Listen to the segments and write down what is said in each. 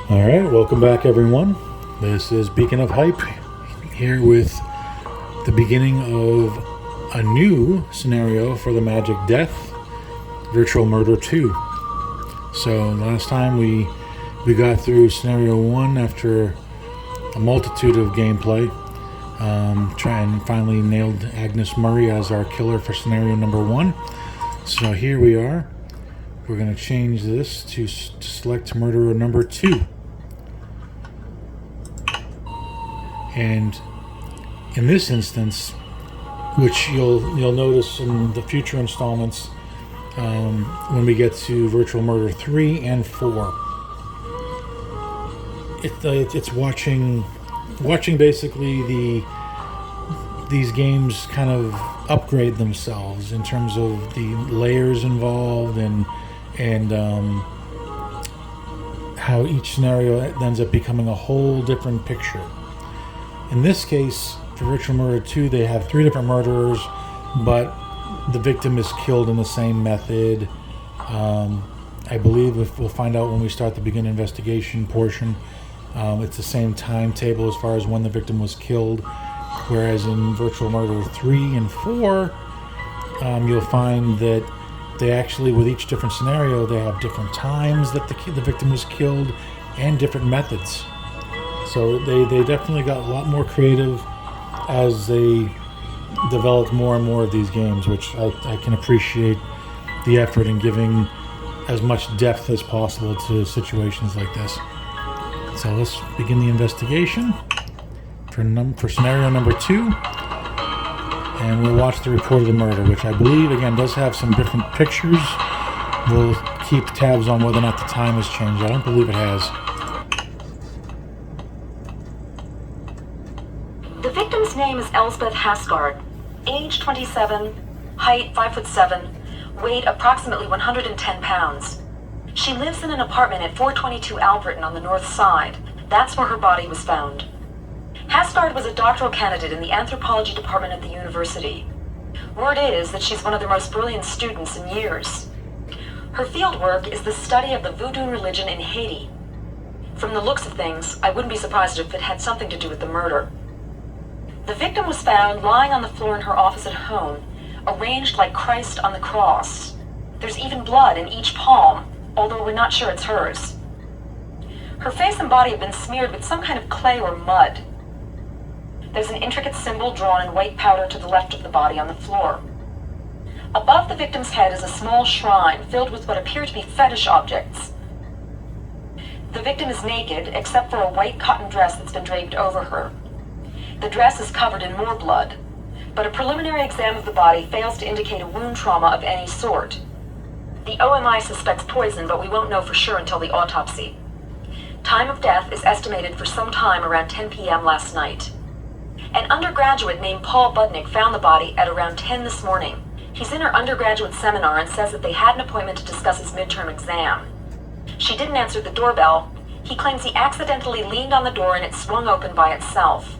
Alright, welcome back everyone. This is Beacon of Hype here with the beginning of a new scenario for the Magic Death Virtual Murder 2. So last time we got through scenario 1 after a multitude of gameplay. And finally nailed Agnes Murray as our killer for scenario number 1. So here we are. We're going to change this to select murderer number 2. And in this instance, which you'll notice in the future installments, when we get to Virtual Murder 3 and 4, it's watching basically these games kind of upgrade themselves in terms of the layers involved and how each scenario ends up becoming a whole different picture. In this case, for Virtual Murder 2, they have 3 different murderers, but the victim is killed in the same method. I believe we'll find out when we start the begin investigation portion. It's the same timetable as far as when the victim was killed, whereas in Virtual Murder 3 and 4, you'll find that they actually, with each different scenario, they have different times that the victim was killed and different methods. So they definitely got a lot more creative as they developed more and more of these games, which I can appreciate the effort in giving as much depth as possible to situations like this. So let's begin the investigation for scenario number 2. And we'll watch the report of the murder, which I believe, again, does have some different pictures. We'll keep tabs on whether or not the time has changed. I don't believe it has. The victim's name is Elspeth Hasgard, age 27, height 5'7", weight approximately 110 pounds. She lives in an apartment at 422 Albritton on the north side. That's where her body was found. Hasgard was a doctoral candidate in the anthropology department at the university. Word is that she's one of their most brilliant students in years. Her fieldwork is the study of the voodoo religion in Haiti. From the looks of things, I wouldn't be surprised if it had something to do with the murder. The victim was found lying on the floor in her office at home, arranged like Christ on the cross. There's even blood in each palm, although we're not sure it's hers. Her face and body have been smeared with some kind of clay or mud. There's an intricate symbol drawn in white powder to the left of the body on the floor. Above the victim's head is a small shrine filled with what appear to be fetish objects. The victim is naked, except for a white cotton dress that's been draped over her. The dress is covered in more blood, but a preliminary exam of the body fails to indicate a wound trauma of any sort. The OMI suspects poison, but we won't know for sure until the autopsy. Time of death is estimated for some time around 10 p.m. last night. An undergraduate named Paul Budnick found the body at around 10 this morning. He's in her undergraduate seminar and says that they had an appointment to discuss his midterm exam. She didn't answer the doorbell. He claims he accidentally leaned on the door and it swung open by itself.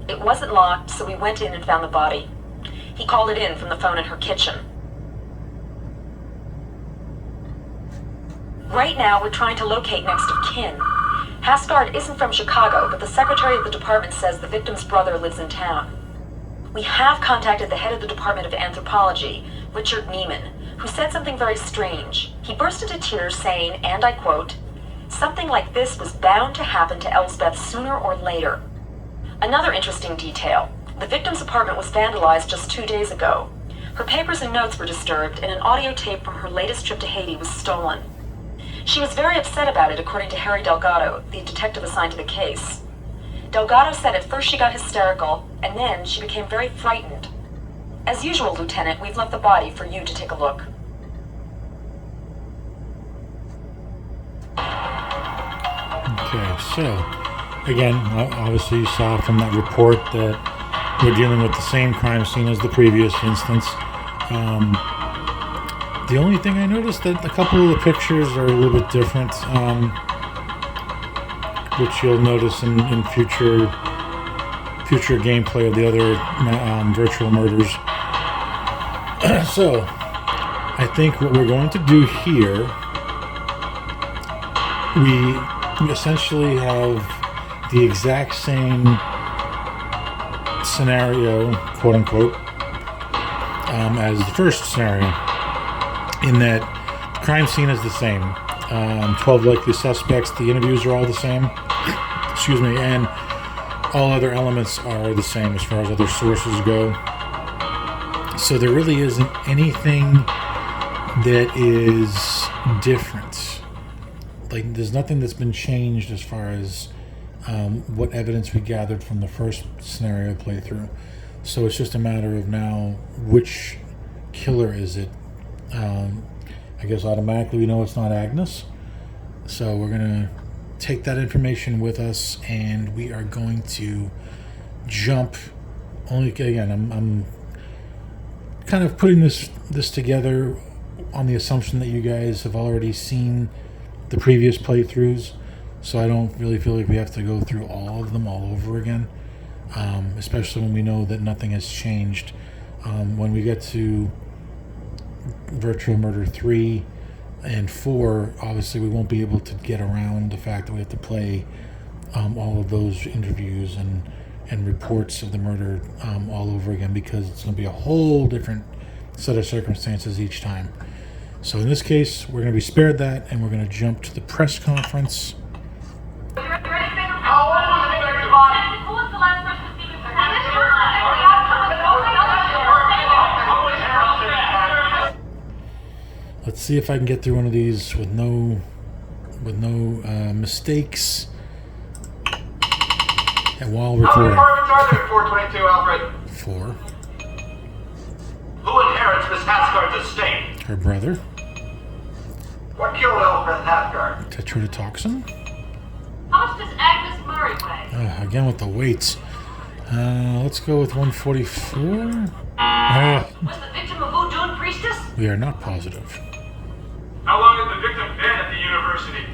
It wasn't locked, so we went in and found the body. He called it in from the phone in her kitchen. Right now, we're trying to locate next of kin. Hasgard isn't from Chicago, but the secretary of the department says the victim's brother lives in town. We have contacted the head of the Department of Anthropology, Richard Neiman, who said something very strange. He burst into tears saying, and I quote, "Something like this was bound to happen to Elspeth sooner or later." Another interesting detail, the victim's apartment was vandalized just 2 days ago. Her papers and notes were disturbed, and an audio tape from her latest trip to Haiti was stolen. She was very upset about it, according to Harry Delgado, the detective assigned to the case. Delgado said at first she got hysterical, and then she became very frightened. As usual, Lieutenant, we've left the body for you to take a look. Okay, so again, obviously you saw from that report that we're dealing with the same crime scene as the previous instance. The only thing I noticed that a couple of the pictures are a little bit different, which you'll notice in future gameplay of the other virtual murders. So, I think what we're going to do here, you essentially have the exact same scenario, quote unquote, as the first scenario, in that the crime scene is the same. 12 likely suspects, the interviews are all the same. Excuse me, and all other elements are the same as far as other sources go. So there really isn't anything that is different. Like, there's nothing that's been changed as far as what evidence we gathered from the first scenario playthrough. So it's just a matter of now, which killer is it? I guess automatically we know it's not Agnes. So we're going to take that information with us, and we are going to jump. Only again, I'm kind of putting this together on the assumption that you guys have already seen the previous playthroughs, so I don't really feel like we have to go through all of them all over again, especially when we know that nothing has changed. When we get to Virtual Murder 3 and 4, obviously we won't be able to get around the fact that we have to play all of those interviews and reports of the murder all over again, because it's going to be a whole different set of circumstances each time. So in this case, we're going to be spared that, and we're going to jump to the press conference. Let's see if I can get through one of these with no mistakes, and while recording. How many apartments are there? 422, Alfred. 4. Who inherits Miss Hasgard's estate? Her brother. What killed Elspeth Hasgard? Tetrodotoxin. How much does Agnes Murray weigh? Again with the weights. Let's go with 144. Was the victim a voodoo priestess? We are not positive. How long has the victim been at the university?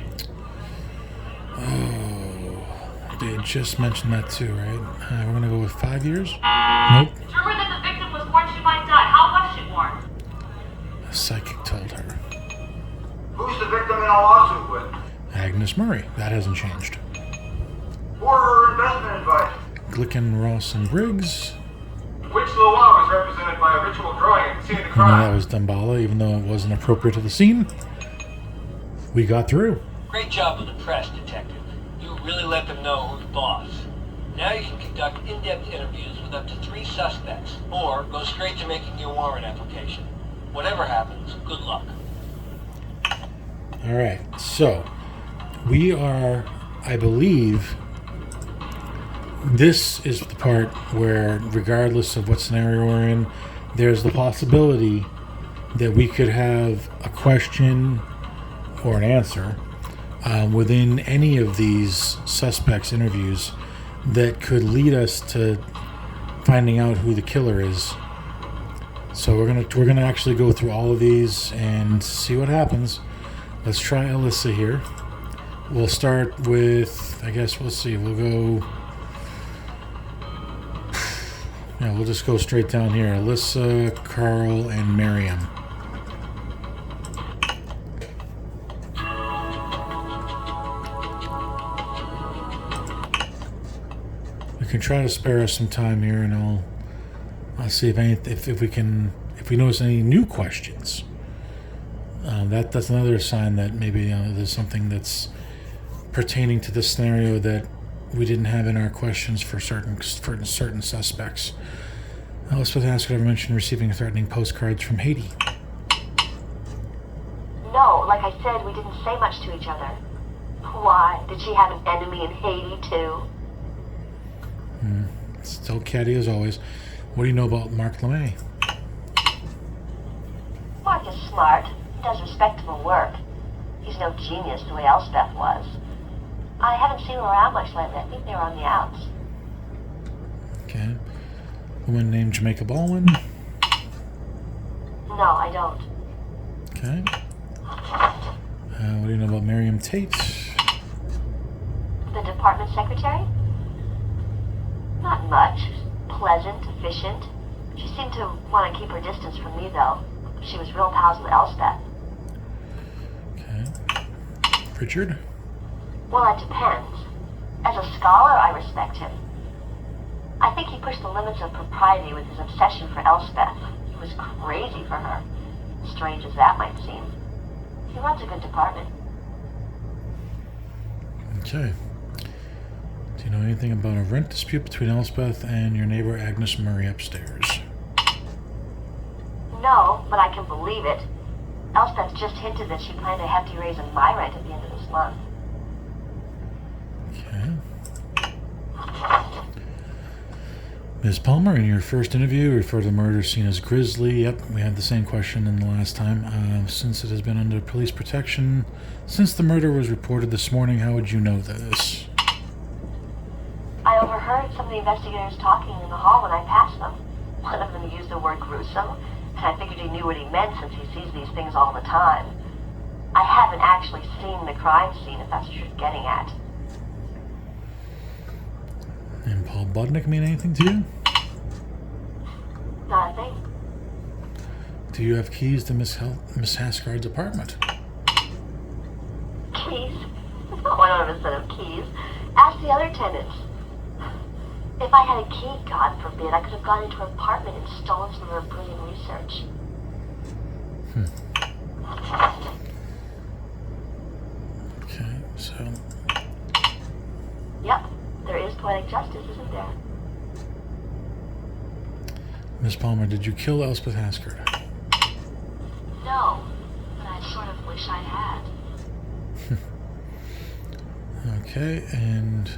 Oh, they had just mentioned that too, right? We're gonna go with 5 years. Nope. Determined that the victim was warned she might die. How was she warned? A psychic told her. Who's the victim in a lawsuit with? Agnes Murray. That hasn't changed. For her investment advice. Glicken, Ross, and Briggs. Which Loa was represented by a ritual drawing at the scene of the I know crime? that was Damballa, even though it wasn't appropriate to the scene. We got through. Great job with the press, Detective. You really let them know who's boss. Now you can conduct in-depth interviews with up to 3 suspects, or go straight to making your warrant application. Whatever happens, good luck. Alright, so we are, I believe, this is the part where, regardless of what scenario we're in, there's the possibility that we could have a question or an answer within any of these suspects' interviews that could lead us to finding out who the killer is. So we're gonna actually go through all of these and see what happens. Let's try Alyssa here. We'll start with, I guess we'll see. We'll go. Yeah, we'll just go straight down here. Alyssa, Carl, and Miriam. We can try to spare us some time here, and I'll see if we notice any new questions. That's another sign that maybe there's something that's pertaining to this scenario that we didn't have in our questions for certain suspects. Elspeth Hasgard ever mentioned receiving threatening postcards from Haiti? No, like I said, we didn't say much to each other. Why? Did she have an enemy in Haiti, too? Still catty as always. What do you know about Mark LeMay? Mark is smart. He does respectable work. He's no genius the way Elspeth was. I haven't seen him around much lately. I think they were on the outs. Okay. Woman named Jamaica Baldwin? No, I don't. Okay. What do you know about Miriam Tate? The department secretary? Not much. Pleasant, efficient. She seemed to want to keep her distance from me, though. She was real pals with Elspeth. Okay. Richard? Well, it depends. As a scholar, I respect him. I think he pushed the limits of propriety with his obsession for Elspeth. He was crazy for her. Strange as that might seem. He runs a good department. Okay. Do you know anything about a rent dispute between Elspeth and your neighbor Agnes Murray upstairs? No, but I can believe it. Elspeth just hinted that she planned a hefty raise in my rent at the end of this month. Okay. Ms. Palmer, in your first interview, referred to the murder scene as grisly. Yep, we had the same question in the last time. Since it has been under police protection since the murder was reported this morning, how would you know this? I overheard some of the investigators talking in the hall when I passed them. One of them used the word gruesome, and I figured he knew what he meant since he sees these things all the time. I haven't actually seen the crime scene, if that's what you're getting at. And Paul Budnick mean anything to you? Not a thing. Do you have keys to Miss Hasgard's apartment? Keys? I don't have a set of keys. Ask the other tenants. If I had a key, God forbid, I could have gone into her apartment and stolen some of her brilliant research. Okay, so... Yep, there is poetic justice, isn't there? Miss Palmer, did you kill Elspeth Hasgard? No, but I sort of wish I had. Okay, and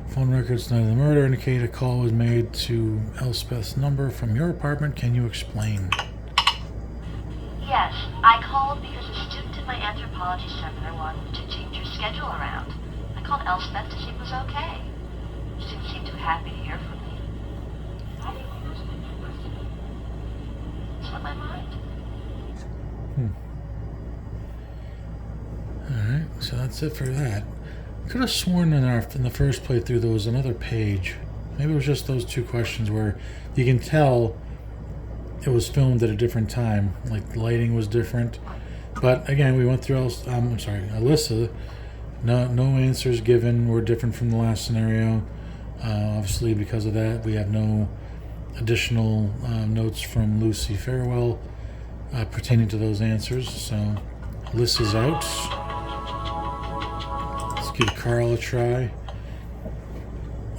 phone records night of the murder indicate a call was made to Elspeth's number from your apartment. Can you explain? Yes, I called because a student in my anthropology seminar wanted to change her schedule around. I called Elspeth to see if it was okay. She didn't seem too happy to hear from me. Why do you want to make your question? It's on my mind. Alright, so that's it for that. I could have sworn in the first playthrough there was another page. Maybe it was just those two questions where you can tell it was filmed at a different time. Like the lighting was different. But again, we went through Alyssa. No answers given were different from the last scenario. Obviously, because of that, we have no additional notes from Lucy Farewell pertaining to those answers. So Alyssa's out. Let's give Carl a try.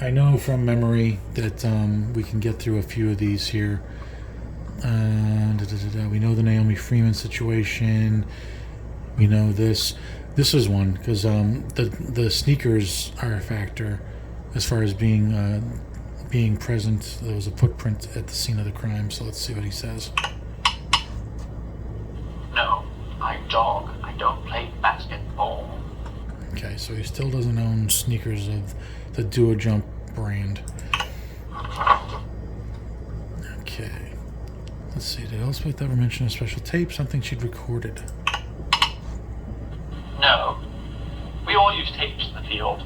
I know from memory that we can get through a few of these here. We know the Naomi Freeman situation. We know this. This is one because the sneakers are a factor as far as being present. There was a footprint at the scene of the crime. So let's see what he says. No, I jog. I don't play basketball. Okay, so he still doesn't own sneakers of the Duo Jump brand. Okay. Let's see, did Elspeth ever mention a special tape, something she'd recorded? No. We all use tapes in the field.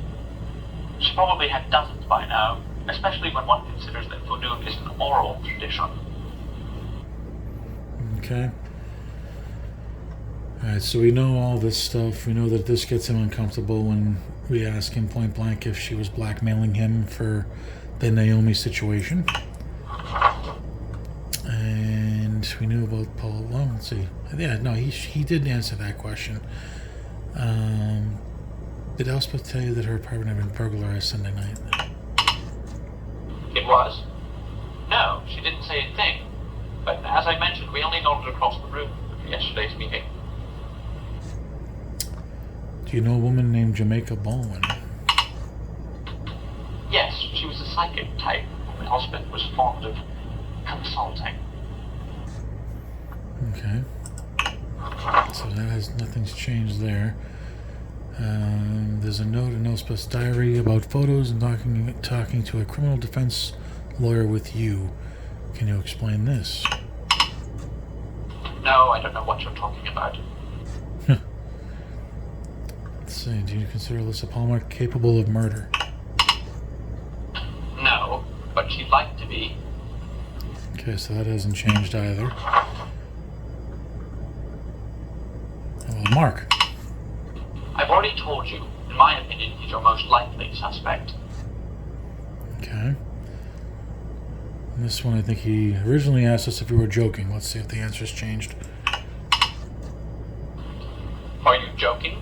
She probably had dozens by now, especially when one considers that voodoo is an oral tradition. Okay. Alright, so we know all this stuff. We know that this gets him uncomfortable when we ask him point blank if she was blackmailing him for the Naomi situation. And we knew about Paul. Well, let's see. Yeah, no, he did answer that question. Did Elspeth tell you that her apartment had been burglarized Sunday night? It was. No, she didn't say a thing. But as I mentioned, we only nodded across the room for yesterday's meeting. Do you know a woman named Jamaica Baldwin? Yes, she was a psychic type whom Elspeth was fond of consulting. Okay. So nothing's changed there. There's a note in Elspeth's diary about photos and talking to a criminal defense lawyer with you. Can you explain this? No, I don't know what you're talking about. Let's see. Do you consider Alyssa Palmer capable of murder? No, but she'd like to be. Okay, so that hasn't changed either. Well, Mark. I've already told you, in my opinion, he's your most likely suspect. Okay. And this one, I think he originally asked us if we were joking. Let's see if the answer's changed. Are you joking?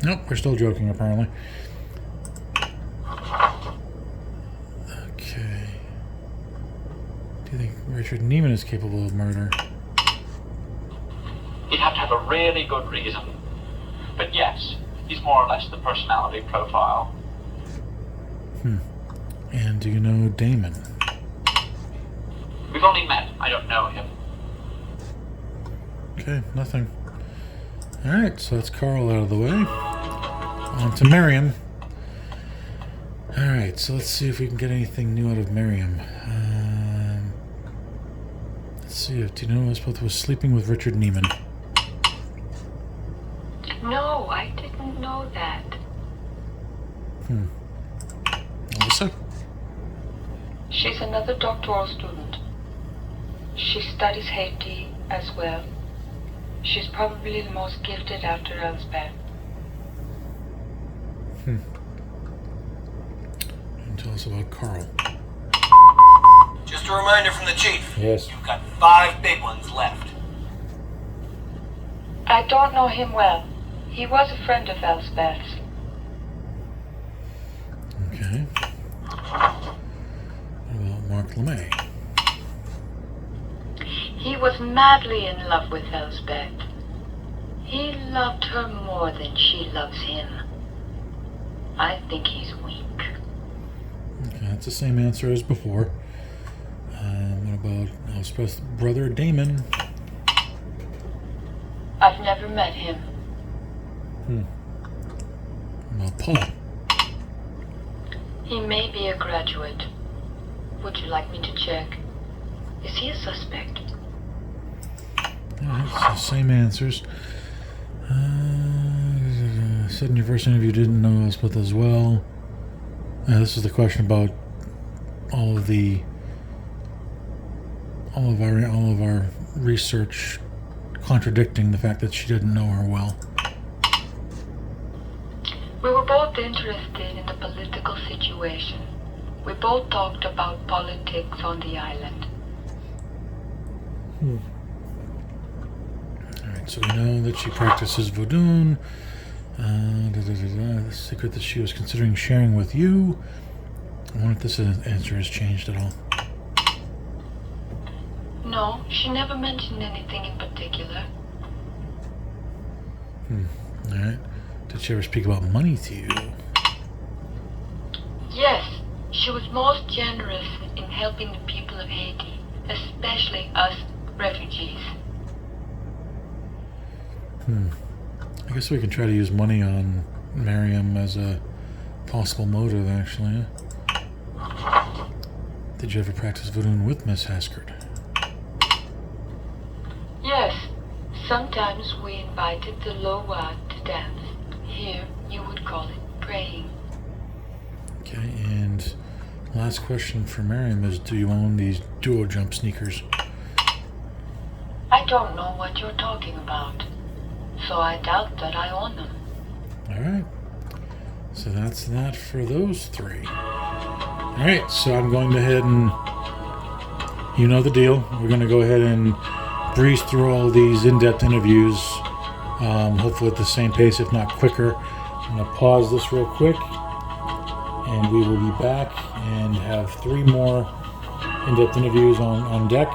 Nope, we're still joking, apparently. Okay. Do you think Richard Neiman is capable of murder? He'd have to have a really good reason. But yes, he's more or less the personality profile. And do you know Damon? We've only met. I don't know him. Okay, nothing. Alright, so that's Carl out of the way. On to Miriam. Alright, so let's see if we can get anything new out of Miriam. Let's see, do you know Elspeth was sleeping with Richard Neiman? No, I didn't know that. Alyssa? She's another doctoral student. She studies Haiti as well. She's probably the most gifted after Elspeth. And tell us about Carl. Just a reminder from the chief. Yes. You've got 5 big ones left. I don't know him well. He was a friend of Elspeth's. Okay. What about Mark LeMay? He was madly in love with Elspeth. He loved her more than she loves him. I think he's weak. Okay, that's the same answer as before. What about Elspeth's brother Damon? I've never met him. What about Paul? He may be a graduate. Would you like me to check? Is he a suspect? Yeah, it's the same answers. Said in your first interview you didn't know Elspeth as well. This is the question about all of our research contradicting the fact that she didn't know her well. We were both interested in the political situation. We both talked about politics on the island. Alright, so we know that she practices voodoo. The secret that she was considering sharing with you. I wonder if this answer has changed at all. No, she never mentioned anything in particular. Alright. Did she ever speak about money to you? Yes, she was most generous in helping the people of Haiti, especially us refugees. I guess we can try to use money on Miriam as a possible motive, actually. Did you ever practice voodoo with Miss Haskard? Yes, sometimes we invited the Loa to dance. Here, you would call it praying. Okay, and last question for Miriam is, do you own these duo jump sneakers? I don't know what you're talking about, so I doubt that I own them. Alright. So that's that for those 3. Alright, so I'm going to ahead and you know the deal. We're going to go ahead and breeze through all these in-depth interviews, hopefully at the same pace, if not quicker. I'm going to pause this real quick, and we will be back and have 3 more in-depth interviews on deck.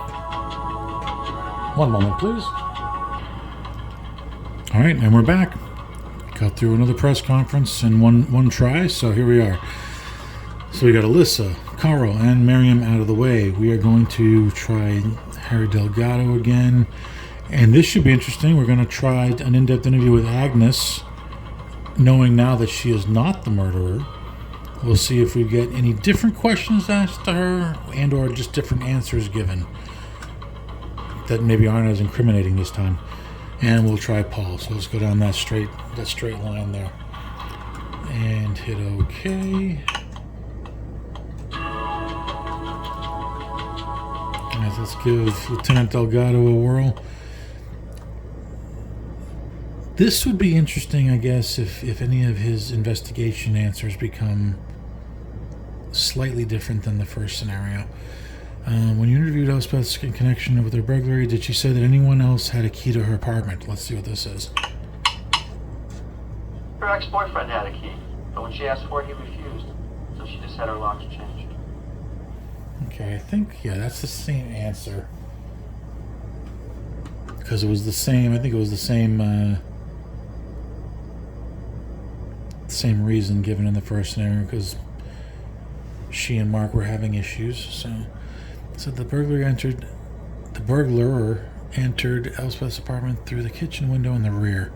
One moment, please. All right, and we're back. Got through another press conference in one try, so here we are. So we got Alyssa, Carl, and Miriam out of the way. We are going to try Harry Delgado again, and this should be interesting. We're going to try an in-depth interview with Agnes, knowing now that she is not the murderer. We'll see if we get any different questions asked to her, and or just different answers given that maybe aren't as incriminating this time. And we'll try Paul. So let's go down that straight line there. And hit OK. Alright, let's give Lieutenant Delgado a whirl. This would be interesting, I guess, if any of his investigation answers become slightly different than the first scenario. When you interviewed Elspeth in connection with her burglary, did she say that anyone else had a key to her apartment? Let's see what this is. Her ex-boyfriend had a key, but when she asked for it, he refused. So she just had her locks changed. Okay, I think, yeah, that's the same answer. Because it was the same, I think it was the same reason given in the first scenario, because she and Mark were having issues. So the burglar entered Elspeth's apartment through the kitchen window in the rear.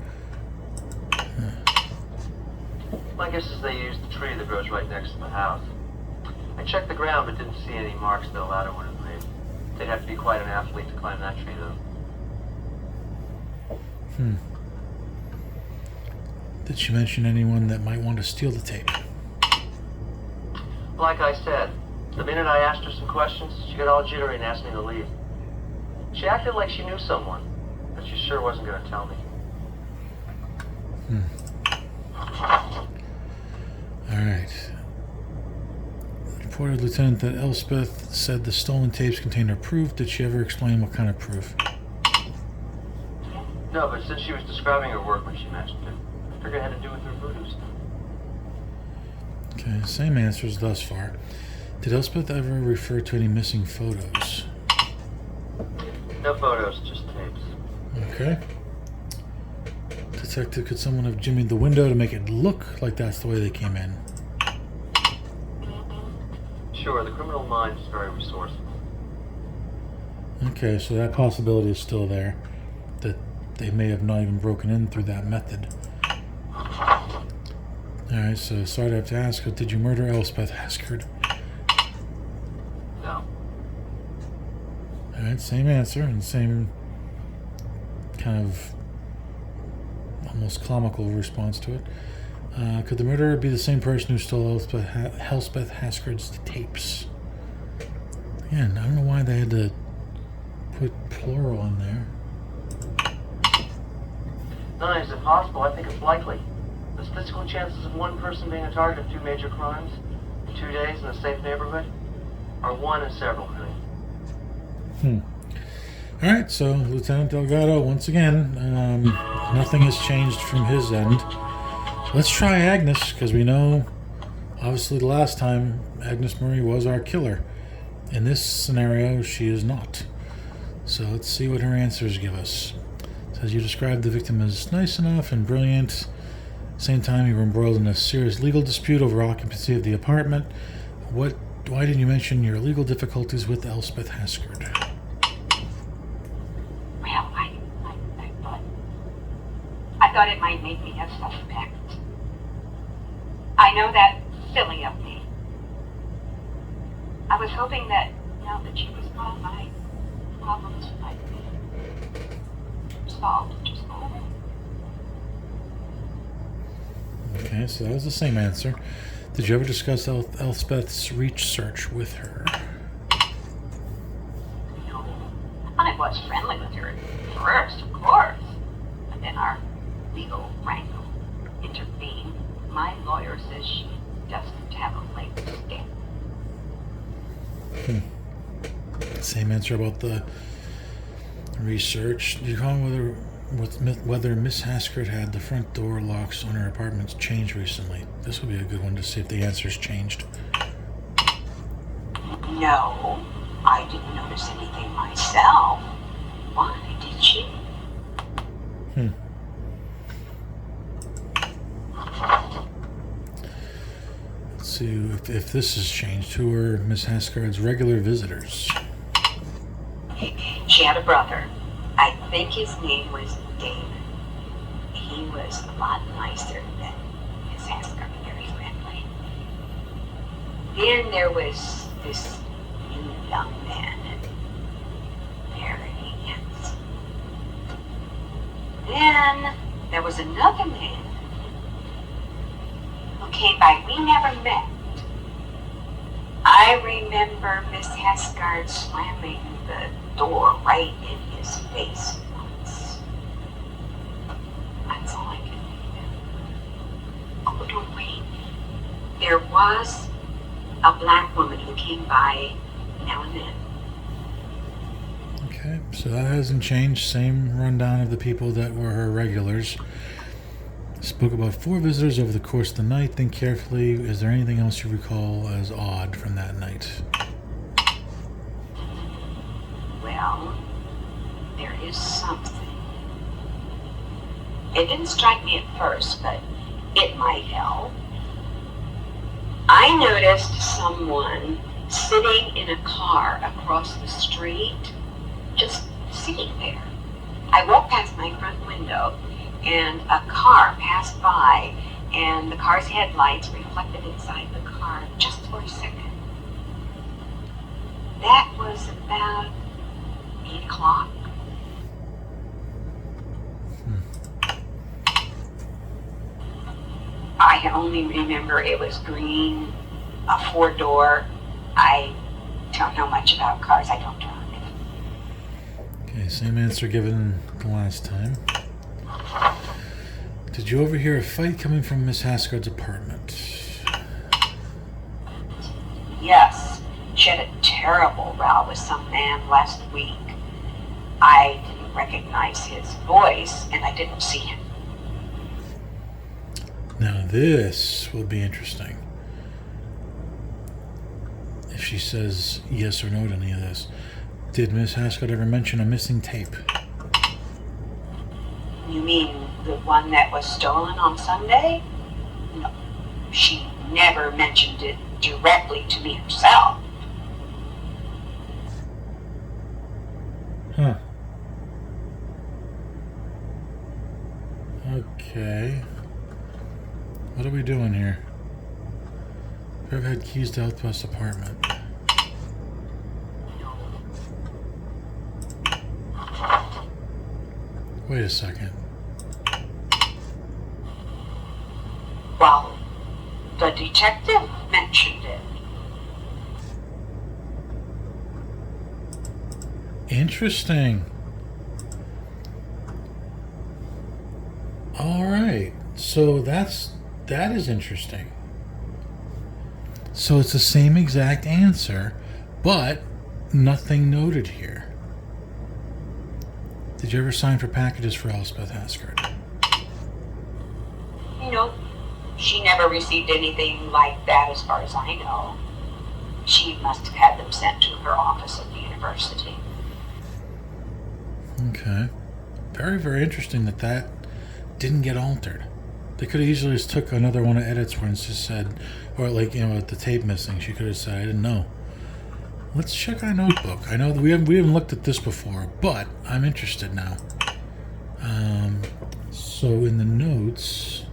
My guess is they used the tree that grows right next to the house. I checked the ground but didn't see any marks that a ladder would have made. They'd have to be quite an athlete to climb that tree, though. Did she mention anyone that might want to steal the tape? Like I said, the minute I asked her some questions, she got all jittery and asked me to leave. She acted like she knew someone, but she sure wasn't going to tell me. Alright. Reported Lieutenant that Elspeth said the stolen tapes contained her proof. Did she ever explain what kind of proof? No, but since she was describing her work when she mentioned it, I figured it had to do with her voodoo stuff. Okay, same answers thus far. Did Elspeth ever refer to any missing photos? No photos, just tapes. Okay. Detective, could someone have jimmied the window to make it look like that's the way they came in? Sure, the criminal mind is very resourceful. Okay, so that possibility is still there. That they may have not even broken in through that method. Alright, so sorry to have to ask, but did you murder Elspeth Haskard? No. Alright, same answer and same kind of almost comical response to it. Could the murderer be the same person who stole Elspeth Haskard's tapes? Again, I don't know why they had to put plural in there. Not only is it possible, I think it's likely. The statistical chances of one person being a target of two major crimes in 2 days in a safe neighborhood are 1 in several million. Alright, so Lieutenant Delgado, once again, nothing has changed from his end. Let's try Agnes, because we know, obviously the last time, Agnes Murray was our killer. In this scenario, she is not. So let's see what her answers give us. It says you described the victim as nice enough and brilliant. Same time, you were embroiled in a serious legal dispute over occupancy of the apartment. Why didn't you mention your legal difficulties with Elspeth Haskard? Well, I thought it might make me a suspect. I know that's silly of me. I was hoping that now that she was gone, my problems might be solved just a little. Okay, so that was the same answer. Did you ever discuss Elspeth's research with her? No. I was friendly with her at first, of course. But then our legal wrangle intervened. My lawyer says she doesn't have a leg to stand. Same answer about the research. Did you call whether Miss Haskard had the front door locks on her apartments changed recently? This would be a good one to see if the answer's changed. No, I didn't notice anything myself. Why did she? Let's see if this has changed. Who are Miss Haskard's regular visitors? She had a brother. I think his name was David. He was a lot nicer than Miss Haskard, very friendly. Then there was this new young man, very handsome. Then there was another man who came by. We never met. I remember Miss Haskard slamming the door right in his face once. That's all. There was a black woman who came by now and then. Okay, so that hasn't changed. Same rundown of the people that were her regulars. Spoke about 4 visitors over the course of the night. Think carefully. Is there anything else you recall as odd from that night? Well, there is something. It didn't strike me at first, but it might help. I noticed someone sitting in a car across the street, just sitting there. I walked past my front window, and a car passed by, and the car's headlights reflected inside the car just for a second. That was about 8 o'clock. I only remember it was green, a 4-door. I don't know much about cars. I don't drive. Okay, same answer given the last time. Did you overhear a fight coming from Miss Haskard's apartment? Yes, she had a terrible row with some man last week. I didn't recognize his voice, and I didn't see him. Now this will be interesting. If she says yes or no to any of this. Did Miss Haskard ever mention a missing tape? You mean the one that was stolen on Sunday? No, she never mentioned it directly to me herself. Huh. Okay. What are we doing here? I've had keys to Elspeth's apartment. Wait a second. Well, the detective mentioned it. Interesting. All right. So that is interesting. So it's the same exact answer, but nothing noted here. Did you ever sign for packages for Elspeth Haskard? Nope. She never received anything like that as far as I know. She must have had them sent to her office at the university. Okay. Very, very interesting that didn't get altered. They could have easily just took another one of edits where it just said, or like, with the tape missing, she could have said, I didn't know. Let's check our notebook. I know that we haven't looked at this before, but I'm interested now. So in the notes,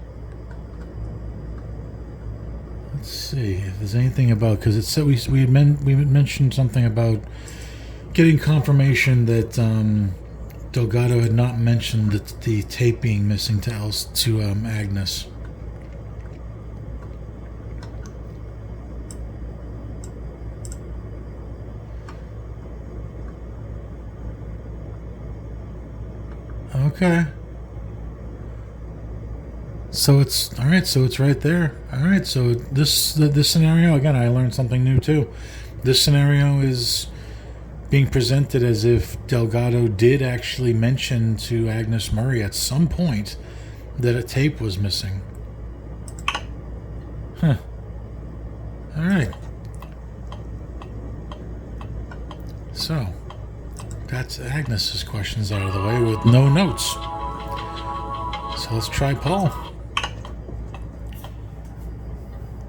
let's see if there's anything about, because it said we mentioned something about getting confirmation that Delgado had not mentioned the tape being missing to Agnes. Okay. So it's all right. So it's right there. All right. So this scenario again, I learned something new too. This scenario is being presented as if Delgado did actually mention to Agnes Murray at some point that a tape was missing. Huh. All right. So that's Agnes's questions out of the way with no notes. So let's try Paul.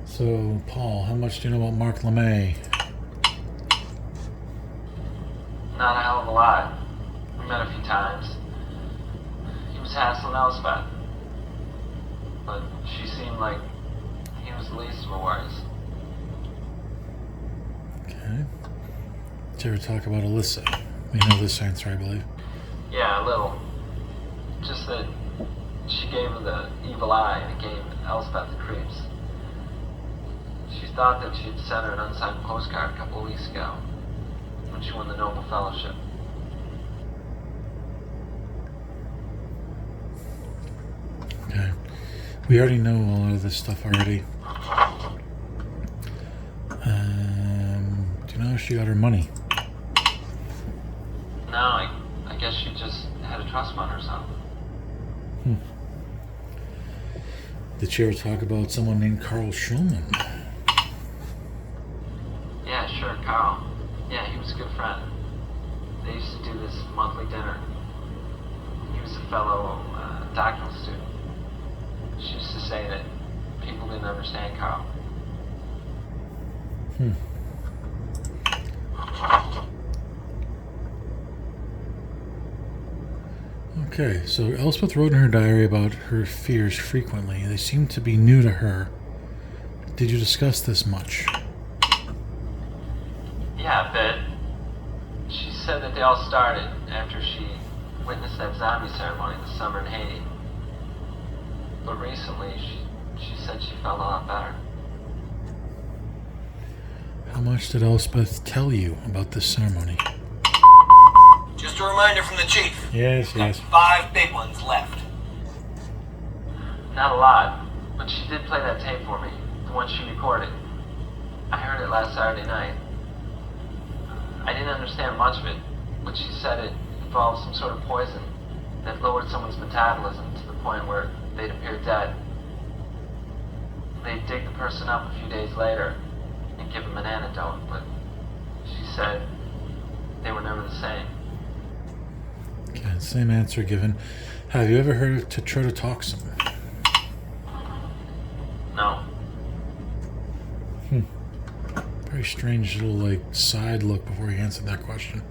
So, Paul, how much do you know about Mark LeMay? Not a hell of a lot. We met a few times. He was hassling Elspeth. But she seemed like he was the least of her worries. Okay. Did you ever talk about Alyssa? We know this answer, I believe. Yeah, a little. Just that she gave her the evil eye and it gave Elspeth the creeps. She thought that she'd sent her an unsigned postcard a couple of weeks ago when she won the Noble Fellowship. Okay. We already know a lot of this stuff already. Do you know how she got her money? No, I guess she just had a trust fund or something. Did she ever talk about someone named Carl Schulman? Yeah, sure, Carl. Yeah, he was a good friend. They used to do this monthly dinner. He was a fellow doctoral student. She used to say that people didn't understand Carl. Okay, so Elspeth wrote in her diary about her fears frequently. They seem to be new to her. Did you discuss this much? Yeah, a bit. She said that they all started after she witnessed that zombie ceremony this summer in Haiti. But recently, she said she felt a lot better. How much did Elspeth tell you about this ceremony? Just a reminder from the chief. Yes. 5 big ones left. Not a lot, but she did play that tape for me, the one she recorded. I heard it last Saturday night. I didn't understand much of it, but she said it involved some sort of poison that lowered someone's metabolism to the point where they'd appear dead. They'd dig the person up a few days later and give them an antidote, but she said they were never the same. Okay, same answer given. Have you ever heard of tetrodotoxin? No. Very strange little side look before he answered that question.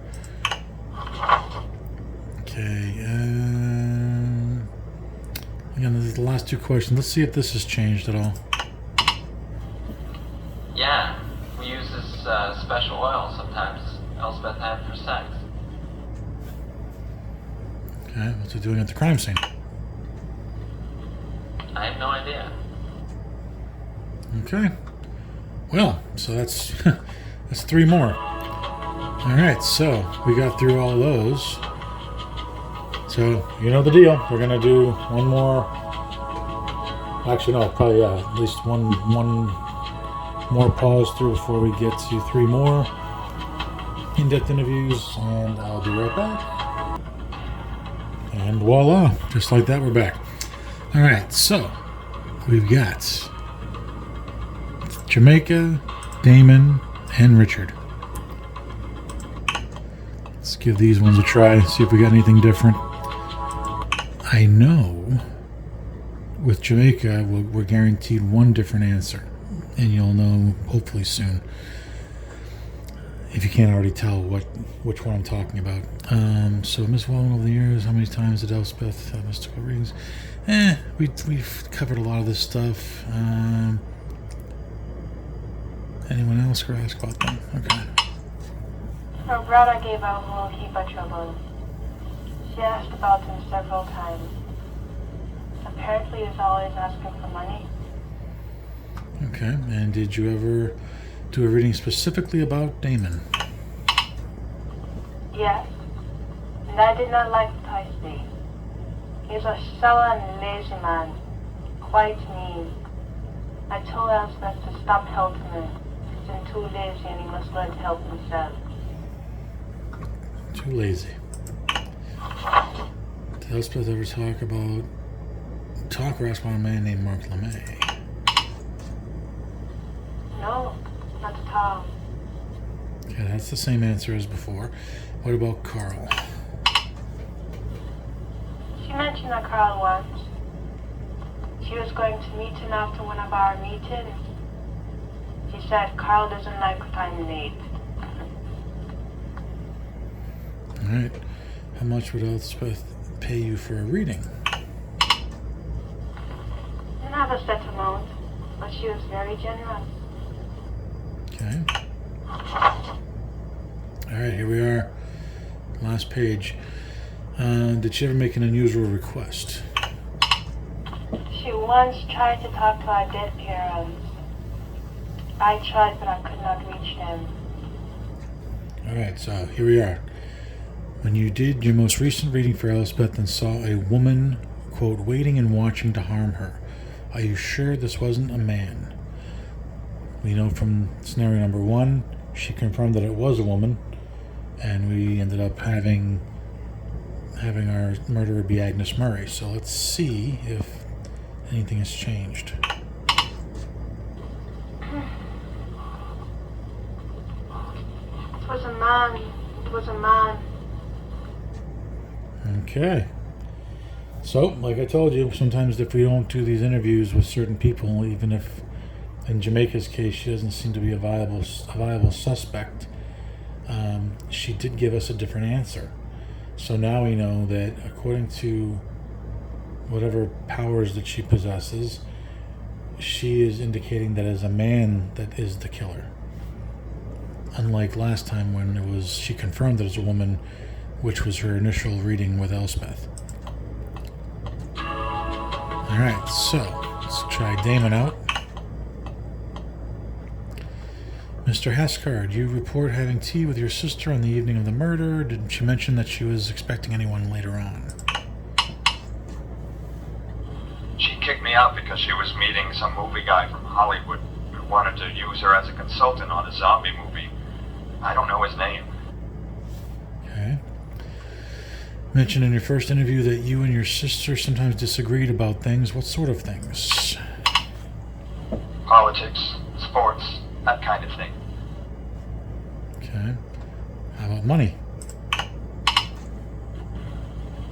Okay, again, this is the last 2 questions. Let's see if this has changed at all. Yeah, we use this special oil sometimes Elspeth had for sex. Okay, what's it doing at the crime scene? I have no idea. Okay. Well, so that's 3 more. All right, so we got through all those. So you know the deal. We're gonna do one more. Actually, no, probably at least one more pause through before we get to 3 more in-depth interviews, and I'll be right back. And voila, just like that, we're back. All right, so we've got Jamaica, Damon, and Richard. Let's give these ones a try, see if we got anything different. I know with Jamaica, we're guaranteed one different answer, and you'll know hopefully soon. If you can't already tell which one I'm talking about. So Miss Wallen over the years, how many times did Elspeth have mystical readings? We've covered a lot of this stuff. Anyone else could ask about them? Okay. Her brother gave her a whole heap of trouble. She asked about him several times. Apparently he's always asking for money. Okay, and did you ever do a reading specifically about Damon? Yes, and I did not like what I see. He's a sour and lazy man, quite mean. I told Elspeth to stop helping him. He's been too lazy and he must learn to help himself. Too lazy. Did Elspeth ever talk or ask about a man named Mark LeMay? No, not at all. Okay, that's the same answer as before. What about Carl? She mentioned that Carl once. She was going to meet him after one of our meetings. She said Carl doesn't like what I'm late. Alright. How much would Elspeth pay you for a reading? Not a set amount, but she was very generous. Okay. Alright, here we are. Last page. Did she ever make an unusual request? She once tried to talk to our dead parents. I tried, but I could not reach them. Alright, so here we are. When you did your most recent reading for Elspeth and saw a woman, quote, waiting and watching to harm her, are you sure this wasn't a man? We know from scenario number 1, she confirmed that it was a woman, and we ended up having our murderer be Agnes Murray. So let's see if anything has changed. It was a man. It was a man. Okay. So, like I told you, sometimes if we don't do these interviews with certain people, even if in Jamaica's case she doesn't seem to be a viable suspect, she did give us a different answer. So now we know that according to whatever powers that she possesses, she is indicating that as a man that is the killer. Unlike last time when it was she confirmed that it was a woman, which was her initial reading with Elspeth. Alright, so let's try Damon out. Mr. Hascard, you report having tea with your sister on the evening of the murder. Did she mention that she was expecting anyone later on? She kicked me out because she was meeting some movie guy from Hollywood who wanted to use her as a consultant on a zombie movie. I don't know his name. Okay. Mentioned in your first interview that you and your sister sometimes disagreed about things. What sort of things? Politics, sports, that kind of thing. Okay. How about money?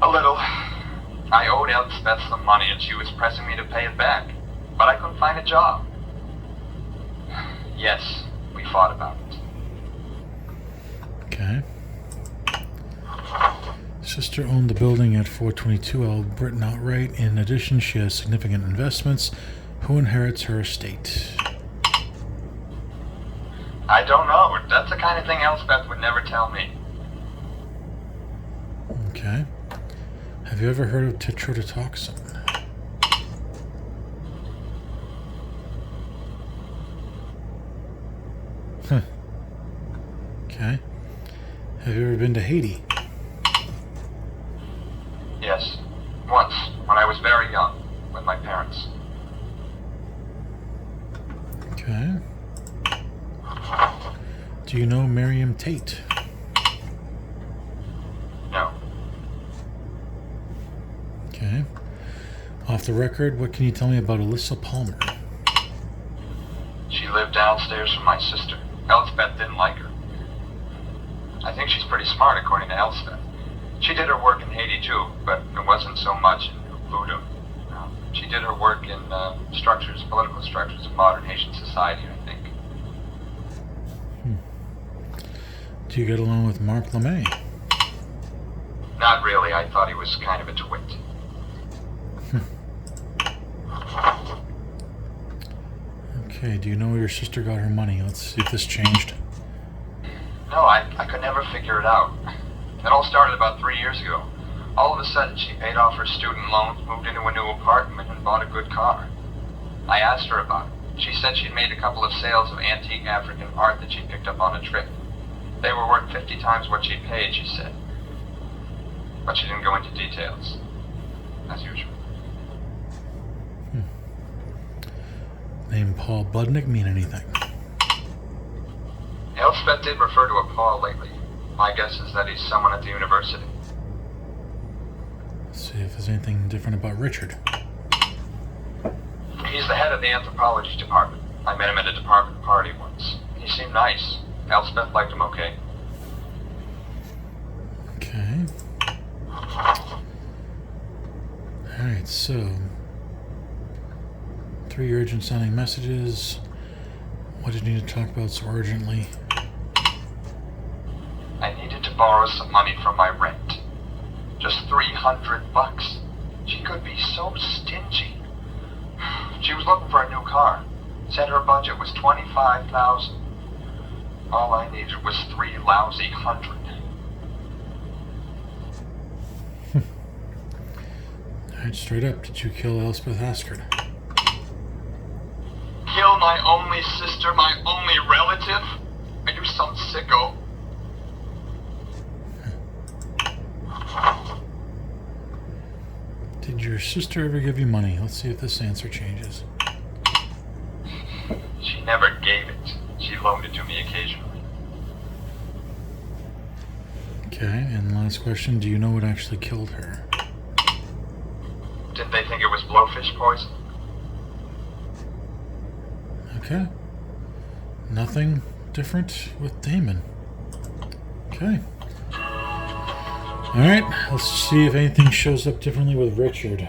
A little. I owed Elspeth some money and she was pressing me to pay it back, but I couldn't find a job. Yes, we fought about it. Okay. Sister owned the building at 422 L Britton outright. In addition, she has significant investments. Who inherits her estate? I don't know. That's the kind of thing Elspeth would never tell me. Okay. Have you ever heard of tetrodotoxin? Huh. Okay. Have you ever been to Haiti? Yes. Once, when I was very young, with my parents. Okay. Do you know Miriam Tate? No. Okay. Off the record, what can you tell me about Alyssa Palmer? She lived downstairs from my sister. Elspeth didn't like her. I think she's pretty smart, according to Elspeth. She did her work in Haiti, too, but it wasn't so much in voodoo. No. She did her work in structures, political structures of modern Haitian society, I think. Do you get along with Mark LeMay? Not really. I thought he was kind of a twit. Okay, do you know where your sister got her money? Let's see if this changed. No, I could never figure it out. It all started about 3 years ago. All of a sudden, she paid off her student loans, moved into a new apartment, and bought a good car. I asked her about it. She said she'd made a couple of sales of antique African art that she picked up on a trip. They were worth 50 times what she paid, she said. But she didn't go into details, as usual. Name Paul Budnick mean anything? Elspeth did refer to a Paul lately. My guess is that he's someone at the university. Let's see if there's anything different about Richard. He's the head of the anthropology department. I met him at a department party once. He seemed nice. Elspeth liked him okay. Okay. Alright, so 3 urgent sounding messages. What did you need to talk about so urgently? I needed to borrow some money from my rent. Just $300. She could be so stingy. She was looking for a new car. Said her budget was $25,000. All I needed was 3 lousy hundred. Alright, straight up, did you kill Elspeth Hascard? Kill my only sister, my only relative? Are you some sicko? Did your sister ever give you money? Let's see if this answer changes. She never gave loaned it to me occasionally. Okay, and last question, do you know what actually killed her? Didn't they think it was blowfish poison? Okay. Nothing different with Damon. Okay. Alright, let's see if anything shows up differently with Richard.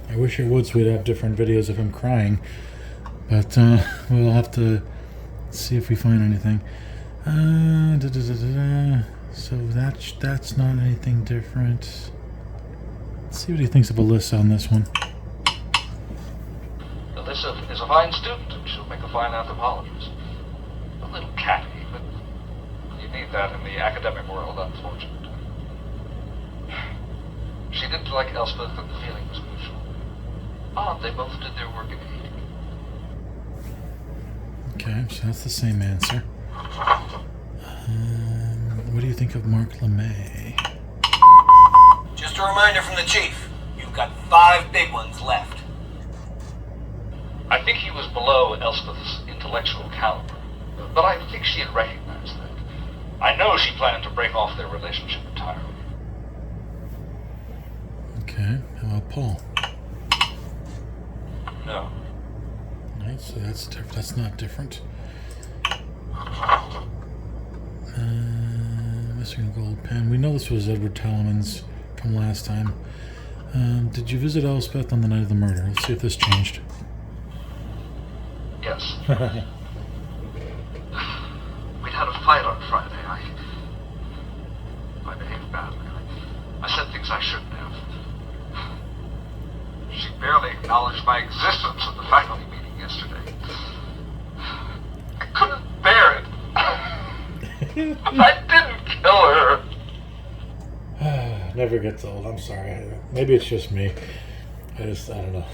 I wish it would so we'd have different videos of him crying. But we'll have to see if we find anything. So that's not anything different. Let's see what he thinks of Alyssa on this one. Alyssa is a fine student and she'll make a fine anthropologist. A little catty, but you need that in the academic world, unfortunately. She didn't like Elspeth and the feeling was mutual. Odd, they both did their work in Haiti. Okay, so that's the same answer. What do you think of Mark LeMay? Just a reminder from the chief. You've got 5 big ones left. I think he was below Elspeth's intellectual caliber, but I think she had recognized that. I know she planned to break off their relationship entirely. Okay, how about Paul? No. Alright, so that's not different. Missing a gold pen. We know this was Edward Talaman's from last time. Did you visit Elspeth on the night of the murder? Let's see if this changed. Yes. We'd had a fight on Friday. I behaved badly. I said things I shouldn't have. She barely acknowledged my existence at the faculty meeting yesterday. I couldn't bear it. I didn't kill her. Never gets old. I'm sorry. Maybe it's just me. I don't know.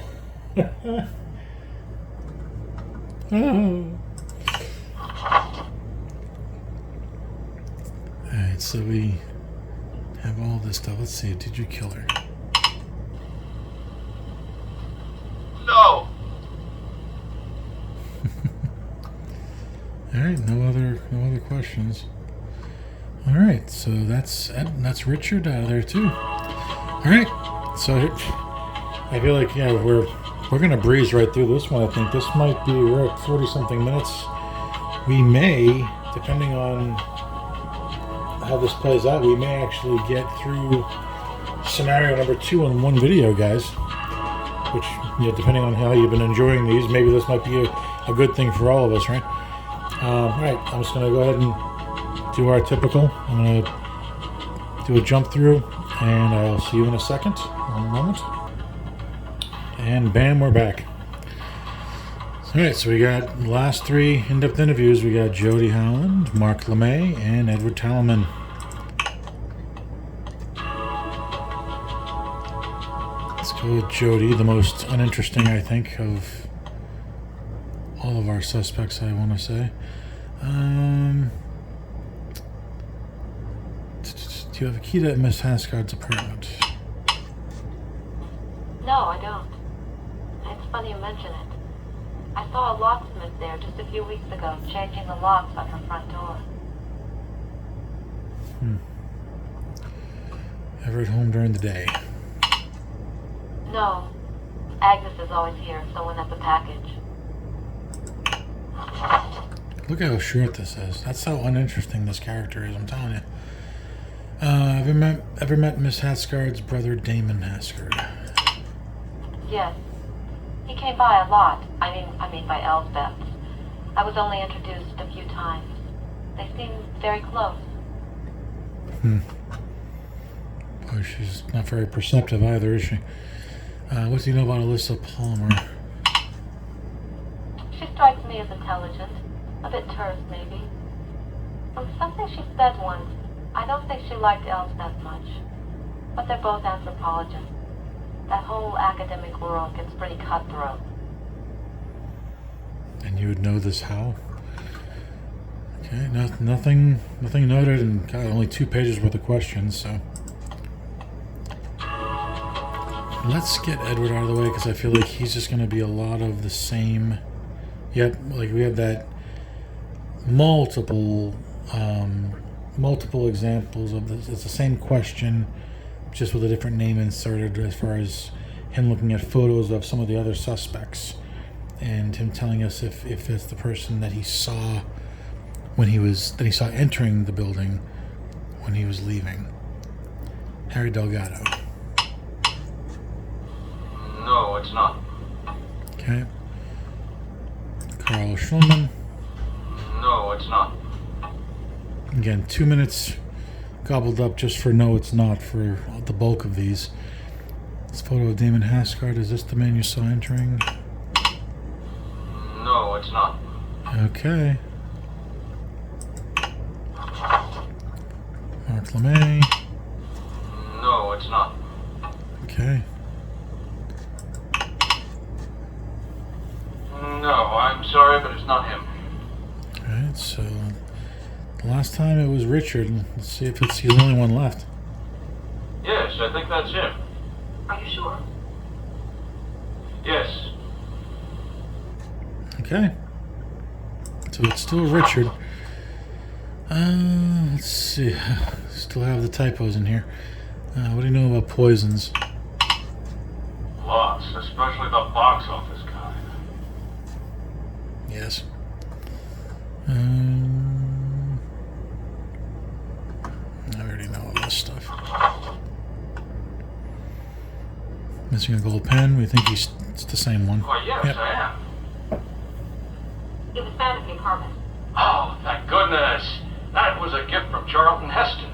Alright, so we have all this stuff. Let's see. Did you kill her? No. Alright, no other questions. Alright, so that's Richard out of there too. Alright, so I feel like we're gonna breeze right through this one. I think this might be, we're at 40-something minutes. We may, depending on how this plays out, we may actually get through scenario number 2 in one video, guys. Which, depending on how you've been enjoying these, maybe this might be a good thing for all of us, right? Alright, I'm just gonna go ahead and do our typical. I'm gonna do a jump through, and I'll see you in a second. One moment. And bam, we're back. Alright, so we got the last 3 in-depth interviews. We got Jody Howland, Mark LeMay, and Edward Talaman. Let's go with Jody, the most uninteresting, I think, of all of our suspects, I want to say. Do you have a key to Miss Haskard's apartment? No, I don't. It's funny you mention it. I saw a locksmith there just a few weeks ago, changing the locks on her front door. Ever at home during the day? No. Agnes is always here, someone at the package. Look how short this is. That's how uninteresting this character is, I'm telling you. Ever met Miss Haskard's brother, Damon Haskard? Yes. He came by a lot. I mean by Elspeth. I was only introduced a few times. They seem very close. Boy, she's not very perceptive either, is she? What do you know about Alyssa Palmer? She strikes me as intelligent. A bit terse, maybe. From something she said once, I don't think she liked Elspeth much. But they're both anthropologists. That whole academic world gets pretty cutthroat. And you would know this how? Okay, nothing noted, and God, only 2 pages worth of questions, so. Let's get Edward out of the way, because I feel like he's just going to be a lot of the same. Yep, like we have that multiple examples of this. It's the same question, just with a different name inserted, as far as him looking at photos of some of the other suspects and him telling us if it's the person that he saw entering the building when he was leaving. Harry Delgado. No, it's not. Okay. Carl Schulman. No, it's not. Again, 2 minutes gobbled up just for no, it's not, for the bulk of these. This photo of Damon Hasgard, is this the man you saw entering? No, it's not. Okay. Mark LeMay. No, it's not. Okay. No, I'm sorry, but it's not him. Alright, so the last time it was Richard. Let's see if he's the only one left. Yes, I think that's him. Are you sure? Yes. Okay. So it's still Richard. Let's see. Still have the typos in here. What do you know about poisons? Lots, especially the box office kind. Yes. I already know all this stuff. Missing a gold pen. We think it's the same one. Why, yes, Yep. I am. It was found in the apartment. Oh, thank goodness. That was a gift from Charlton Heston.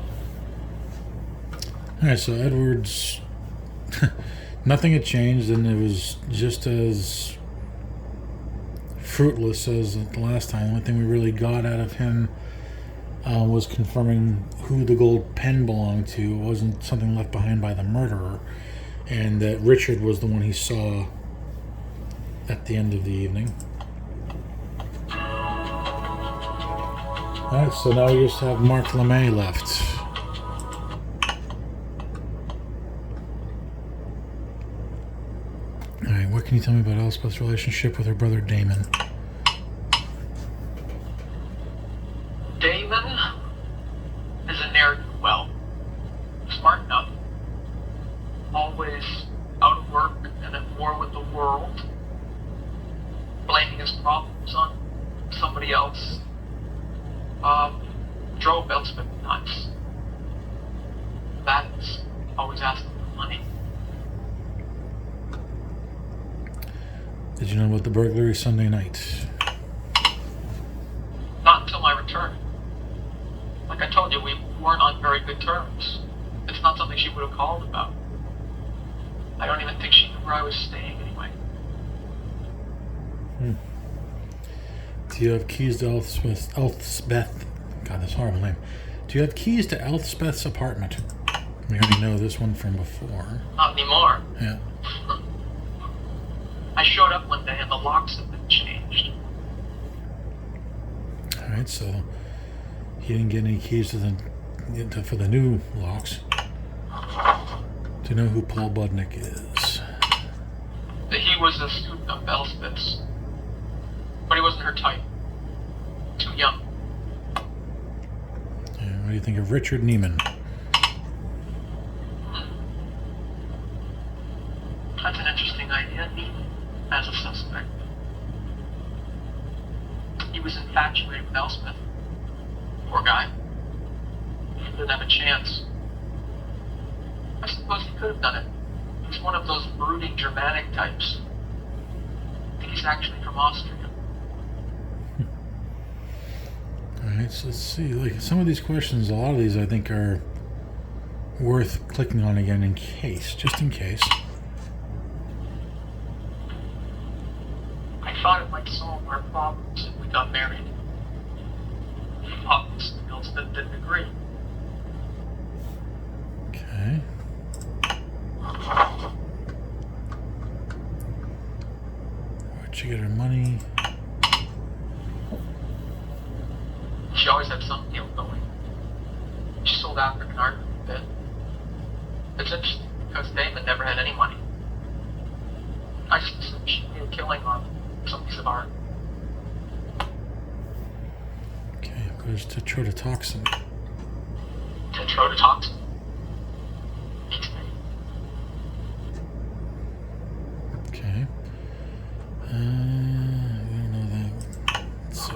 Alright, so Edwards, nothing had changed, and it was just as fruitless as the last time. The only thing we really got out of him was confirming who the gold pen belonged to. It wasn't something left behind by the murderer, and that Richard was the one he saw at the end of the evening. Alright, so now we just have Mark LeMay left. Alright, what can you tell me about Elspeth's relationship with her brother Damon? Damon is a ne'er-do-well. Smart enough. Always out of work and at war with the world. Blaming his problems on somebody else. Drove Elspeth nuts. That's always asking for money. Did you know about the burglary Sunday night? Not until my return. Like I told you, we weren't on very good terms. It's not something she would have called about. I don't even think she knew where I was staying anyway. Do you have keys to Elspeth? God, that's a horrible name. Do you have keys to Elspeth's apartment? We already know this one from before. Not anymore. Yeah. I showed up one day and the locks had been changed. Alright, so he didn't get any keys to for the new locks. Do you know who Paul Budnick is? He was a student of Elspeth's. But he wasn't her type. Too young. What do you think of Richard Neiman? That's an interesting idea, Neiman, as a suspect. He was infatuated with Elspeth. Poor guy. He didn't have a chance. I suppose he could have done it. He's one of those brooding Germanic types. I think he's actually from Austria. Alright, so let's see. Like some of these questions, a lot of these I think are worth clicking on again in case, just in case. I thought it might solve our problems if we got married. Obviously, Elspeth didn't agree. Okay. Where'd she get her money? She always had some deal going. She sold African art a bit. It's interesting because Damon never had any money. I just assumed she made a killing on some piece of art. there's tetrodotoxin. Tetrodotoxin? Okay. We don't know that. Let's see.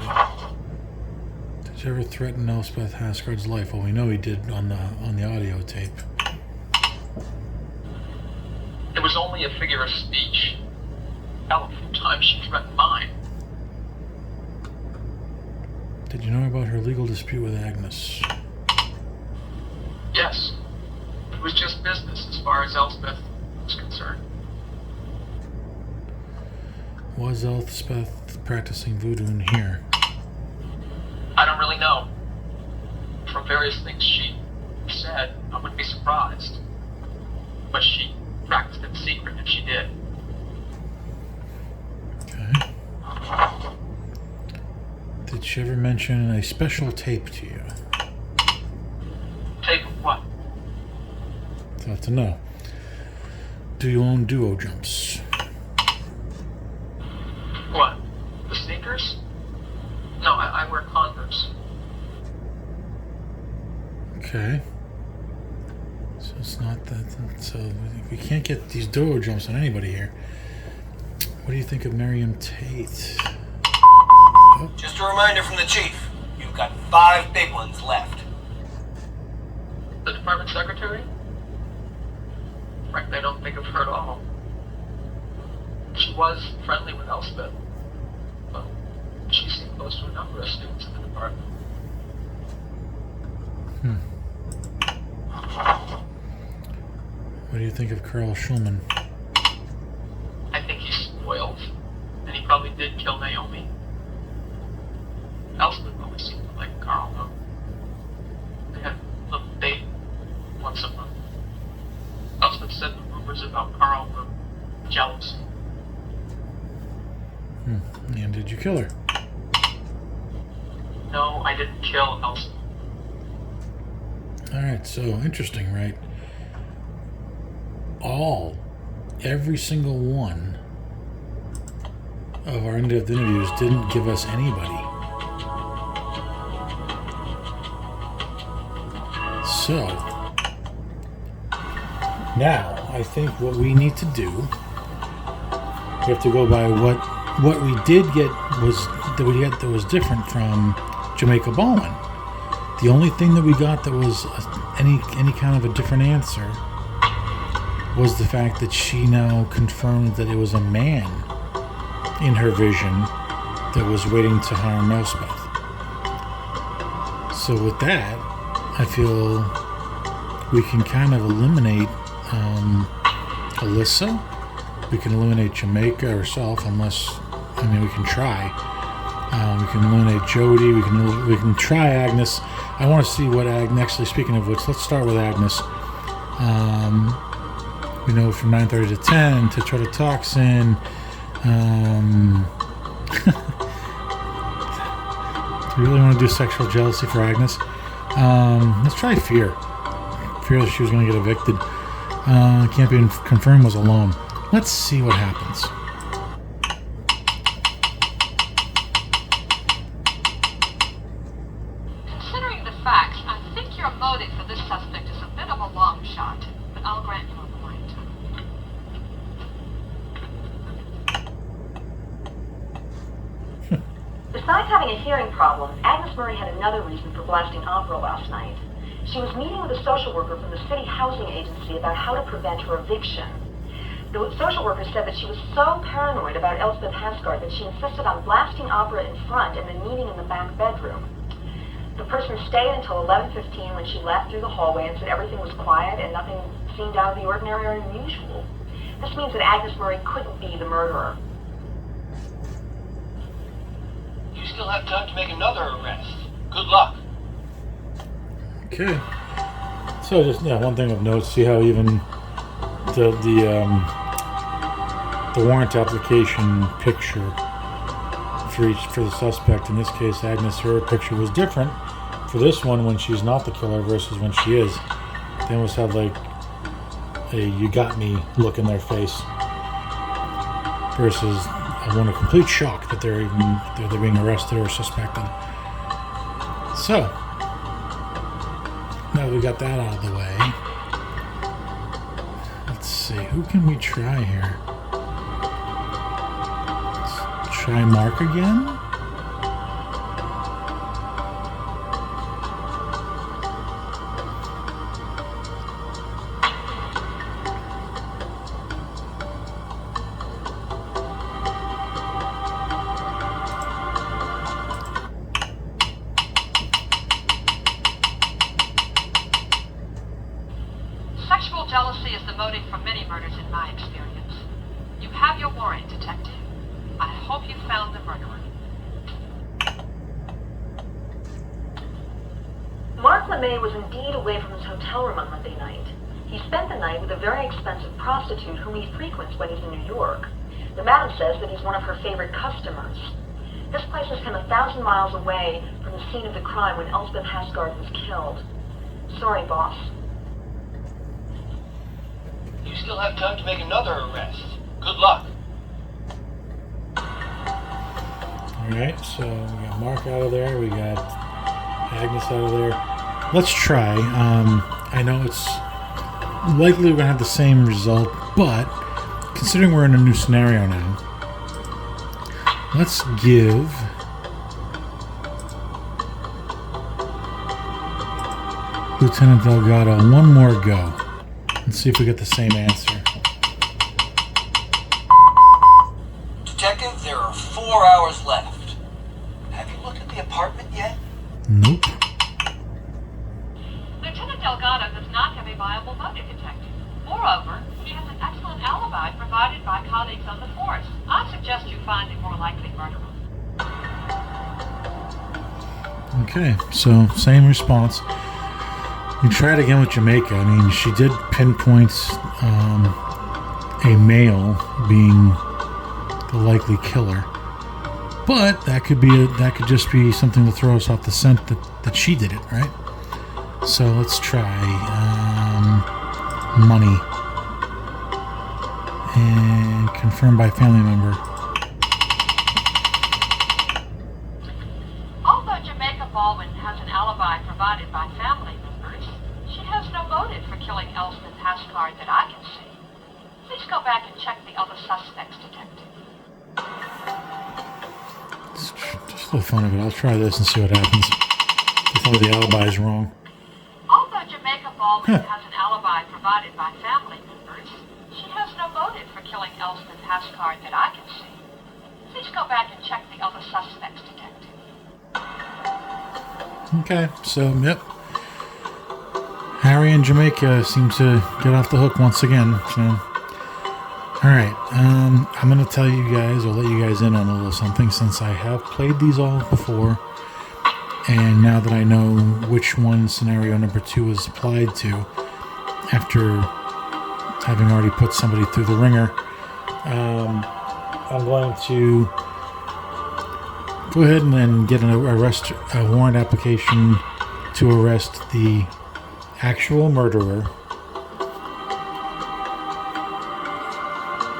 Did you ever threaten Elspeth Hasgard's life? Well, we know he did on the audio tape. It was only a figure of speech. Hell, a few times she threatened mine. Did you know about her legal dispute with Agnes? Yes. It was just business as far as Elspeth was concerned. Was Elspeth practicing voodoo in here? I don't really know. From various things she said, I wouldn't be surprised. But she practiced in secret if she did. Okay. Did she ever mention a special tape to you? Tape of what? Thought to know. Do you own duo jumps? What? The sneakers? No, I wear Converse. Okay. So it's not that. So we can't get these duo jumps on anybody here. What do you think of Miriam Tate? Oh. Just a reminder from the chief. You've got 5 big ones left. The department secretary? Frankly, I don't think of her at all. She was friendly with Elspeth, but she seemed close to a number of students in the department. What do you think of Carl Schulman? I think he's spoiled, and he probably did kill Naomi. Elspeth always seemed to like Carl, though. They had a little date once a month. Elspeth said the rumors about Carl were jealousy. And did you kill her? No, I didn't kill Elspeth. Alright, so interesting, right? Every single one of our in-depth interviews didn't give us anybody. So, now, I think what we need to do, we have to go by what we did get that was different from Jamaica Baldwin. The only thing that we got that was any kind of a different answer was the fact that she now confirmed that it was a man in her vision that was waiting to harm Elspeth. So with that, I feel we can kind of eliminate Alyssa. We can eliminate Jamaica herself, unless, we can try. We can eliminate Jody. We can try Agnes. I want to see what Agnes. Actually, speaking of which, let's start with Agnes. We know from 9:30 to 10, tetrodotoxin. Do we really want to do sexual jealousy for Agnes? Let's try fear. Fear that she was going to get evicted. Can't be confirmed was alone. Let's see what happens. Considering the facts, I think your motive for this suspect is a bit of a long shot, but I'll grant you a point. Besides having a hearing problem, Agnes Murray had another reason for blasting opera last night. She was meeting with a social worker from the city housing agency about how to prevent her eviction. The social worker said that she was so paranoid about Elspeth Hasgard that she insisted on blasting opera in front and then meeting in the back bedroom. The person stayed until 11:15 when she left through the hallway and said everything was quiet and nothing seemed out of the ordinary or unusual. This means that Agnes Murray couldn't be the murderer. You still have time to make another arrest. Good luck. Okay. So just one thing of note. See how even the warrant application picture for the suspect, in this case Agnes, her picture was different for this one when she's not the killer versus when she is. They almost have like a "you got me" look in their face versus one of complete shock that they're being arrested or suspected. So, now that we got that out of the way, let's see, who can we try here? Let's try Mark again. Sexual jealousy is the motive for many murders in my experience. You have your warrant, Detective. I hope you found the murderer. Mark LeMay was indeed away from his hotel room on Monday night. He spent the night with a very expensive prostitute whom he frequents when he's in New York. The madam says that he's one of her favorite customers. This places him 1,000 miles away from the scene of the crime when Elspeth Hasgard was killed. Sorry, boss. You still have time to make another arrest. Good luck. Alright, so we got Mark out of there, we got Agnes out of there. Let's try. I know it's likely we're going to have the same result, but considering we're in a new scenario now, let's give Lieutenant Delgado one more go. Let's see if we get the same answer. Detective, there are 4 hours left. Have you looked at the apartment yet? Nope. Lieutenant Delgado does not have a viable motive, Detective. Moreover, he has an excellent alibi provided by colleagues on the force. I suggest you find a more likely murderer. Okay, so same response. We tried again with Jamaica. I mean, she did pinpoint a male being the likely killer, but that could just be something to throw us off the scent that she did it, right? So let's try money and confirmed by family member. Although Jamaica Baldwin has an alibi provided by family members, she has no motive for killing Elspeth Hasgard that I can see. Please go back and check the other suspects, Detective. It's just a little fun of it. I'll try this and see what happens. They tell me the alibi is wrong. Although Jamaica Baldwin has an alibi provided by family members, she has no motive for killing Elspeth Hasgard that I can see. Please go back and check the other suspects, Detective. Okay, so, yep. Harry and Jamaica seem to get off the hook once again, so... Alright, I'm going to tell you guys, or let you guys in on a little something, since I have played these all before, and now that I know which one scenario number 2 is applied to, after having already put somebody through the ringer, I'm going to go ahead and then get a warrant application to arrest the actual murderer.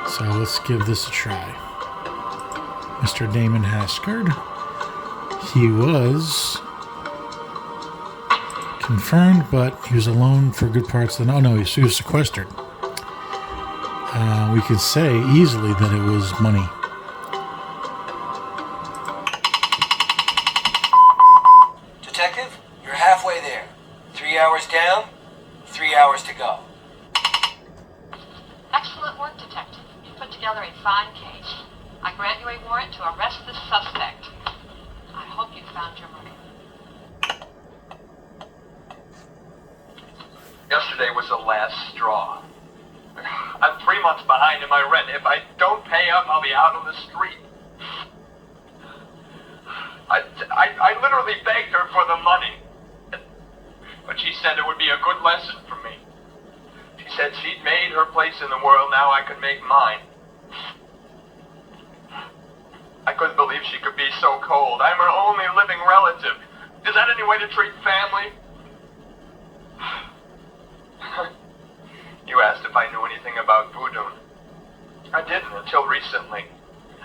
So let's give this a try. Mr. Damon Hasgard. He was confirmed, but he was alone for good parts of the... Oh no, he was sequestered. We could say easily that it was money. Detective, you're halfway there. 3 hours down, 3 hours to go. Excellent work, Detective. You put together a fine case. I grant you a warrant to arrest this suspect. I hope you found your murderer. Yesterday was the last straw. I'm 3 months behind in my rent. If I don't pay up, I'll be out on the street. I literally begged her for the money. But she said it would be a good lesson for me. She said she'd made her place in the world, now I could make mine. I couldn't believe she could be so cold. I'm her only living relative. Is that any way to treat family? You asked if I knew anything about voodoo. I didn't until recently.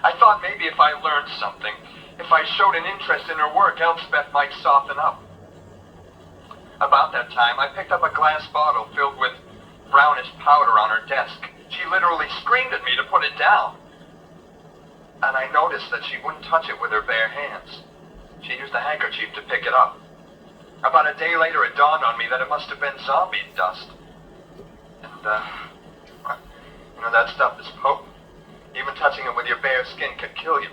I thought maybe if I learned something, if I showed an interest in her work, Elspeth might soften up. About that time, I picked up a glass bottle filled with brownish powder on her desk. She literally screamed at me to put it down. And I noticed that she wouldn't touch it with her bare hands. She used a handkerchief to pick it up. About a day later, it dawned on me that it must have been zombie dust. And, you know, that stuff is potent. Even touching it with your bare skin could kill you.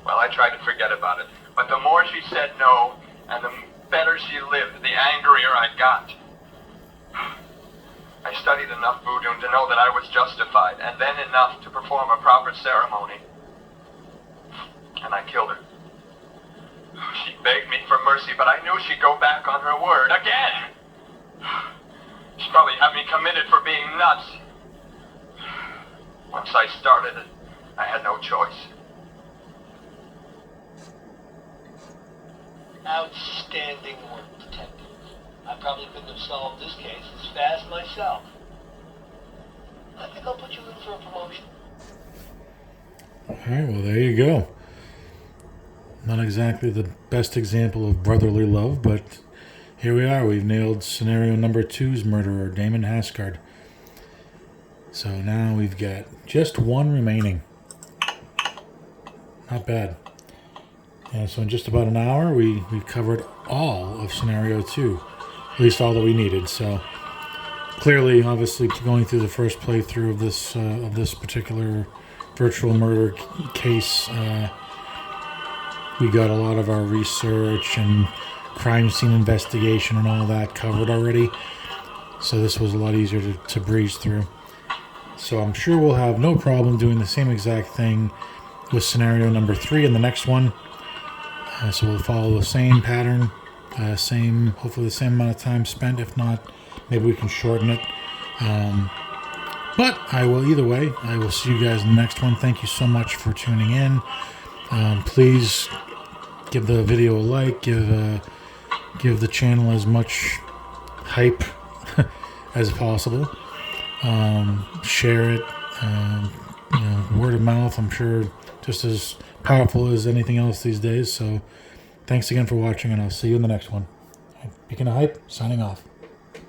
Well, I tried to forget about it. But the more she said no, and the better she lived, the angrier I got. I studied enough voodoo to know that I was justified, and then enough to perform a proper ceremony. And I killed her. She begged me for mercy, but I knew she'd go back on her word again. She probably had me committed for being nuts. Once I started it, I had no choice. Outstanding work, Detective. I probably couldn't have solved this case as fast myself. I think I'll put you in for a promotion. Alright, well, there you go. Not exactly the best example of brotherly love, but here we are. We've nailed scenario number 2's murderer, Damon Hasgard. So now we've got just one remaining. Not bad. And so in just about an hour, we covered all of scenario 2. At least all that we needed. So clearly, obviously, going through the first playthrough of this particular virtual murder case, we got a lot of our research and crime scene investigation and all that covered already. So this was a lot easier to breeze through. So I'm sure we'll have no problem doing the same exact thing with scenario number 3 in the next one. So we'll follow the same pattern, hopefully the same amount of time spent. If not, maybe we can shorten it. But either way, I will see you guys in the next one. Thank you so much for tuning in. Please give the video a like, give the channel as much hype as possible. Share it. Word of mouth, I'm sure, just as powerful as anything else these days. So thanks again for watching, and I'll see you in the next one. Beacon of Hype, signing off.